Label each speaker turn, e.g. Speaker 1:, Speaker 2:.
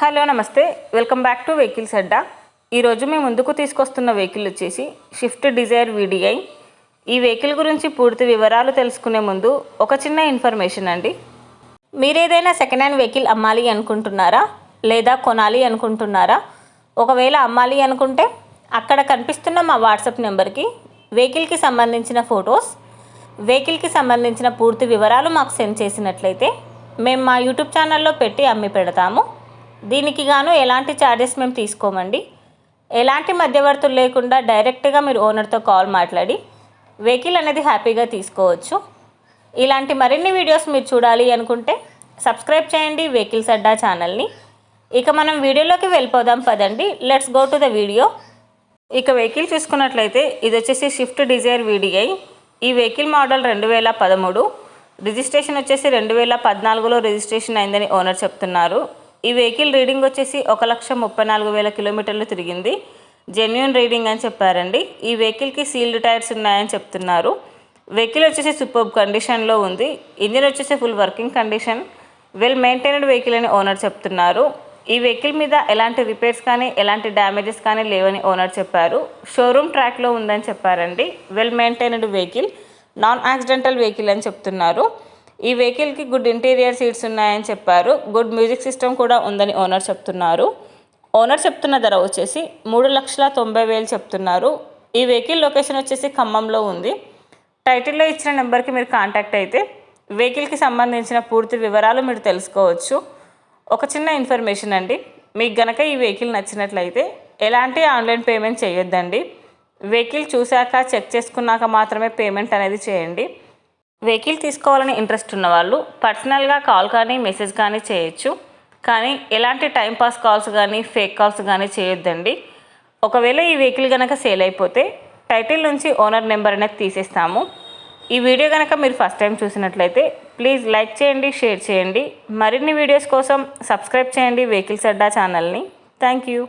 Speaker 1: Hello నమస్తే, welcome back to vehicles అడ్డా. ఈరోజు మేము ముందుకు తీసుకొస్తున్న వెహికల్ వచ్చేసి స్విఫ్ట్ డిజైర్ VDI. ఈ వెహికల్ గురించి పూర్తి వివరాలు తెలుసుకునే ముందు ఒక చిన్న ఇన్ఫర్మేషన్ అండి. మీరు ఏదైనా సెకండ్ హ్యాండ్ వెహికల్ అమ్మాలి అనుకుంటున్నారా లేదా కొనాలి అనుకుంటున్నారా? ఒకవేళ అమ్మాలి అనుకుంటే అక్కడ కనిపిస్తున్న మా వాట్సాప్ నెంబర్కి వెహికల్కి సంబంధించిన ఫొటోస్, వెహికల్కి సంబంధించిన పూర్తి వివరాలు మాకు సెండ్ చేసినట్లయితే మేము మా యూట్యూబ్ ఛానల్లో పెట్టి అమ్మి పెడతాము. దీనికి గాను ఎలాంటి ఛార్జెస్ మేము తీసుకోమండి. ఎలాంటి మధ్యవర్తులు లేకుండా డైరెక్ట్గా మీరు ఓనర్తో కాల్ మాట్లాడి వెహికల్ అనేది హ్యాపీగా తీసుకోవచ్చు. ఇలాంటి మరిన్ని వీడియోస్ మీరు చూడాలి అనుకుంటే సబ్స్క్రైబ్ చేయండి వెహికల్స్ అడ్డా ఛానల్ని. ఇక మనం వీడియోలోకి వెళ్ళిపోదాం పదండి. Let's go to the video. ఇక వెహికల్ చూసుకున్నట్లయితే ఇది వచ్చేసి స్విఫ్ట్ డిజైర్ VDI. ఈ వెహికల్ మోడల్ 2013, రిజిస్ట్రేషన్ వచ్చేసి 2014లో రిజిస్ట్రేషన్ అయిందని ఓనర్ చెప్తున్నారు. ఈ వెహికల్ రీడింగ్ వచ్చేసి 1,34,000 కిలోమీటర్లు తిరిగింది. జెన్యూన్ రీడింగ్ అని చెప్పారండి. ఈ వెహికల్కి సీల్డ్ టైర్స్ ఉన్నాయని చెప్తున్నారు. వెహికల్ వచ్చేసి సూపర్బ్ కండిషన్లో ఉంది. ఇంజిన్ వచ్చేసి full working condition, well maintained vehicle అని ఓనర్ చెప్తున్నారు. ఈ వెహికల్ మీద ఎలాంటి రిపేర్స్ కానీ ఎలాంటి డ్యామేజెస్ కానీ లేవని ఓనర్ చెప్పారు. షోరూమ్ ట్రాక్లో ఉందని చెప్పారండి. Well maintained vehicle, non accidental vehicle అని చెప్తున్నారు. ఈ వెహికల్కి గుడ్ ఇంటీరియర్ సీట్స్ ఉన్నాయని చెప్పారు. గుడ్ మ్యూజిక్ సిస్టమ్ కూడా ఉందని ఓనర్ చెప్తున్నారు. ఓనర్ చెప్తున్న ధర వచ్చేసి 3,90,000 చెప్తున్నారు. ఈ వెహికల్ లొకేషన్ వచ్చేసి ఖమ్మంలో ఉంది. టైటిల్లో ఇచ్చిన నెంబర్కి మీరు కాంటాక్ట్ అయితే వెహికల్కి సంబంధించిన పూర్తి వివరాలు మీరు తెలుసుకోవచ్చు. ఒక చిన్న ఇన్ఫర్మేషన్ అండి, మీకు గనక ఈ వెహికల్ నచ్చినట్లయితే ఎలాంటి ఆన్లైన్ పేమెంట్ చేయొద్దండి. వెహికల్ చూశాక చెక్ చేసుకున్నాక మాత్రమే పేమెంట్ అనేది చేయండి. వెహికల్ తీసుకోవాలని ఇంట్రెస్ట్ ఉన్న వాళ్ళు పర్సనల్గా కాల్ కానీ మెసేజ్ కానీ చేయొచ్చు. కానీ ఎలాంటి టైంపాస్ కాల్స్ కానీ ఫేక్ కాల్స్ కానీ చేయొద్దండి. ఒకవేళ ఈ వెహికల్ కనుక సేల్ అయిపోతే టైటిల్ నుంచి ఓనర్ నెంబర్ అనేది తీసేస్తాము. ఈ వీడియో కనుక మీరు ఫస్ట్ టైం చూసినట్లయితే ప్లీజ్ లైక్ చేయండి, షేర్ చేయండి. మరిన్ని వీడియోస్ కోసం సబ్స్క్రైబ్ చేయండి వెహికల్స్ అడ్డా ఛానల్ని. Thank you.